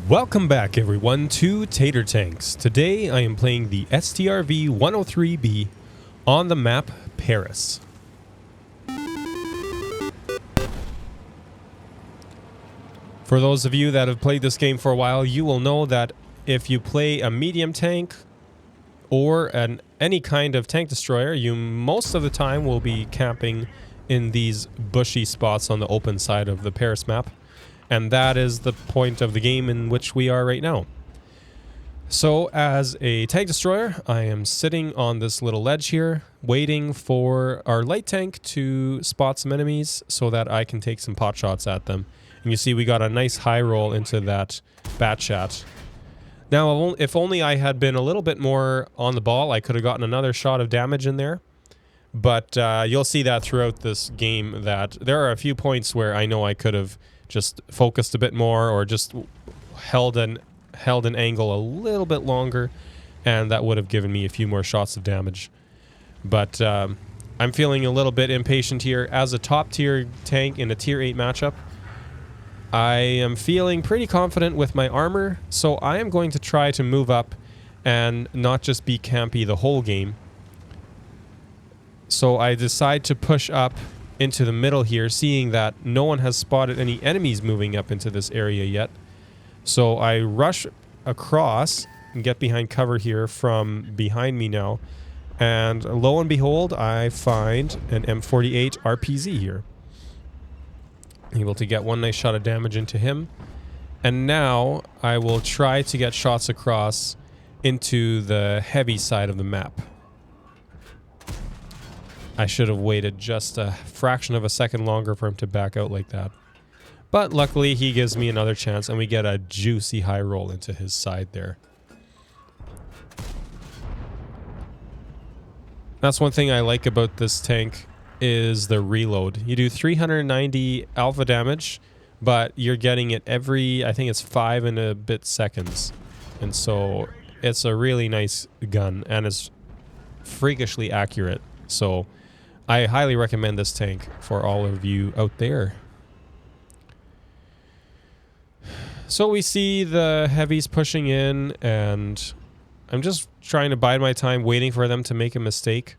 Welcome back everyone to Tater Tanks. Today I am playing the STRV 103B on the map Paris. For those of you that have played this game for a while, you will know that if you play a medium tank or any kind of tank destroyer, you most of the time will be camping in these bushy spots on the open side of the Paris map. And that is the point of the game in which we are right now. So as a tank destroyer, I am sitting on this little ledge here, waiting for our light tank to spot some enemies so that I can take some pot shots at them. And you see we got a nice high roll into that bat chat. Now, if only I had been a little bit more on the ball, I could have gotten another shot of damage in there. But you'll see that throughout this game that there are a few points where I know I could have just focused a bit more or just held an angle a little bit longer, and that would have given me a few more shots of damage. But I'm feeling a little bit impatient here. As a top tier tank in a tier 8 matchup, I am feeling pretty confident with my armor, so I am going to try to move up and not just be campy the whole game. So I decide to push up into the middle here, seeing that no one has spotted any enemies moving up into this area yet. So I rush across and get behind cover here from behind me now. And lo and behold, I find an M48 RPZ here. Able to get one nice shot of damage into him. And now I will try to get shots across into the heavy side of the map. I should have waited just a fraction of a second longer for him to back out like that. But luckily he gives me another chance and we get a juicy high roll into his side there. That's one thing I like about this tank is the reload. You do 390 alpha damage, but you're getting it every, I think it's 5 and a bit seconds. And so it's a really nice gun and it's freakishly accurate. So I highly recommend this tank for all of you out there. So we see the heavies pushing in, and I'm just trying to bide my time waiting for them to make a mistake.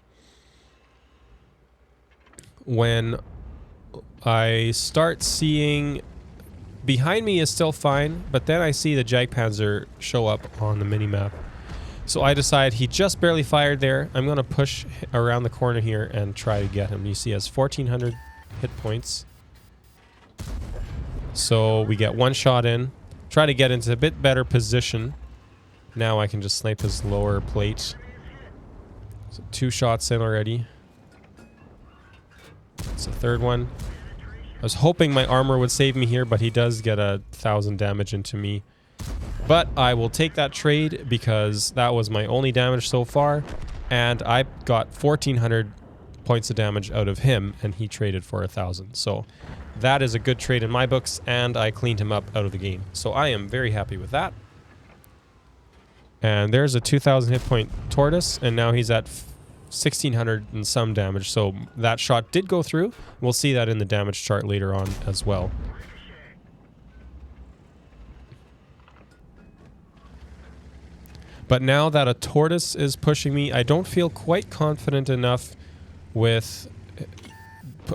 When I start seeing behind me is still fine, but then I see the Jagdpanzer show up on the minimap. So I decide he just barely fired there. I'm going to push around the corner here and try to get him. You see he has 1,400 hit points. So we get one shot in. Try to get into a bit better position. Now I can just snipe his lower plate. So 2 shots in already. It's a third one. I was hoping my armor would save me here, but he does get 1,000 damage into me. But I will take that trade because that was my only damage so far. And I got 1,400 points of damage out of him and he traded for 1,000. So that is a good trade in my books and I cleaned him up out of the game. So I am very happy with that. And there's a 2,000 hit point tortoise and now he's at 1,600 and some damage. So that shot did go through. We'll see that in the damage chart later on as well. But now that a tortoise is pushing me, I don't feel quite confident enough with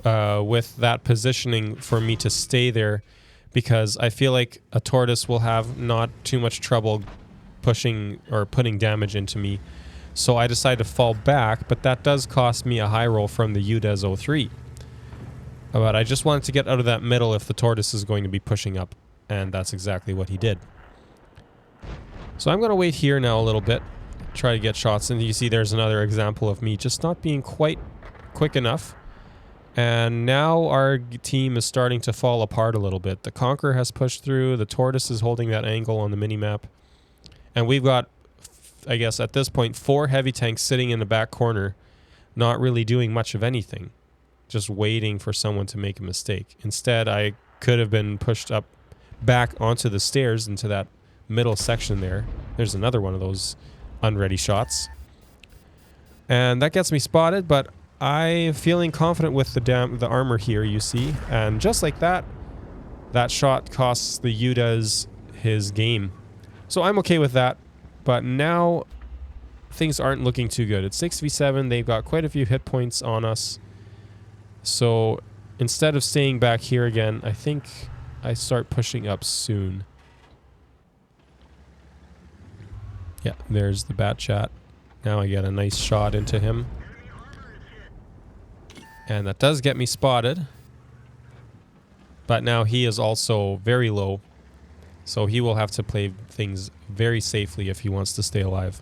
that positioning for me to stay there, because I feel like a tortoise will have not too much trouble pushing or putting damage into me. So I decide to fall back, but that does cost me a high roll from the UDES 03. But I just wanted to get out of that middle if the tortoise is going to be pushing up, and that's exactly what he did. So I'm going to wait here now a little bit, try to get shots, and you see there's another example of me just not being quite quick enough. And now our team is starting to fall apart a little bit. The Conqueror has pushed through, the Tortoise is holding that angle on the minimap, and we've got, I guess at this point, 4 heavy tanks sitting in the back corner, not really doing much of anything, just waiting for someone to make a mistake. Instead, I could have been pushed up back onto the stairs into that middle section there. There's another one of those unready shots. And that gets me spotted, but I'm feeling confident with the armor here, you see. And just like that, that shot costs the UDES his game. So I'm okay with that. But now things aren't looking too good. It's 6v7. They've got quite a few hit points on us. So instead of staying back here again, I think I start pushing up soon. Yeah, there's the bat chat. Now I get a nice shot into him. And that does get me spotted. But now he is also very low. So he will have to play things very safely if he wants to stay alive.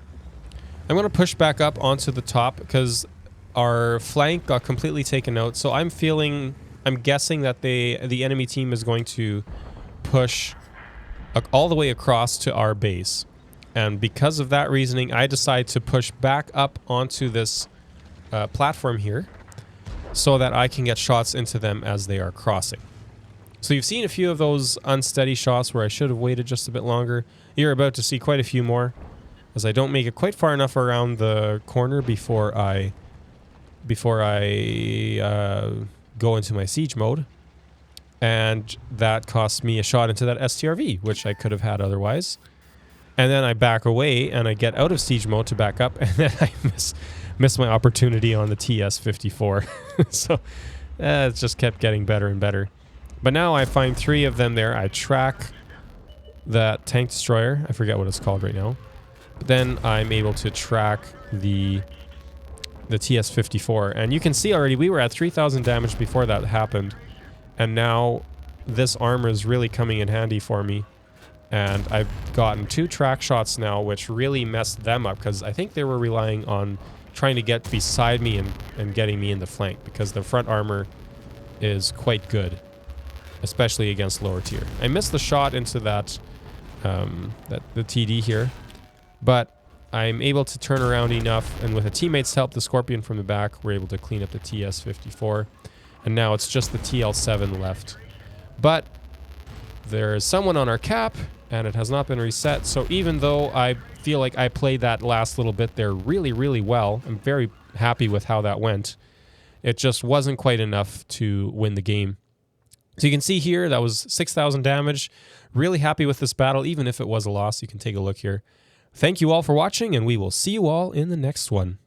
I'm going to push back up onto the top because our flank got completely taken out. So I'm guessing that the enemy team is going to push all the way across to our base. And because of that reasoning, I decide to push back up onto this platform here so that I can get shots into them as they are crossing. So you've seen a few of those unsteady shots where I should have waited just a bit longer. You're about to see quite a few more as I don't make it quite far enough around the corner before I go into my siege mode. And that cost me a shot into that STRV, which I could have had otherwise. And then I back away and I get out of siege mode to back up, and then I miss my opportunity on the TS-54. So it just kept getting better and better. But now I find 3 of them there. I track that tank destroyer. I forget what it's called right now. But then I'm able to track the TS-54. And you can see already we were at 3,000 damage before that happened. And now this armor is really coming in handy for me. And I've gotten 2 track shots now, which really messed them up because I think they were relying on trying to get beside me and getting me in the flank because the front armor is quite good, especially against lower tier. I missed the shot into the TD here, but I'm able to turn around enough, and with a teammate's help, the Scorpion from the back, we're able to clean up the TS-54, and now it's just the TL-7 left. But there is someone on our cap, and it has not been reset, so even though I feel like I played that last little bit there really, really well, I'm very happy with how that went. It just wasn't quite enough to win the game. So you can see here, that was 6,000 damage. Really happy with this battle, even if it was a loss. You can take a look here. Thank you all for watching, and we will see you all in the next one.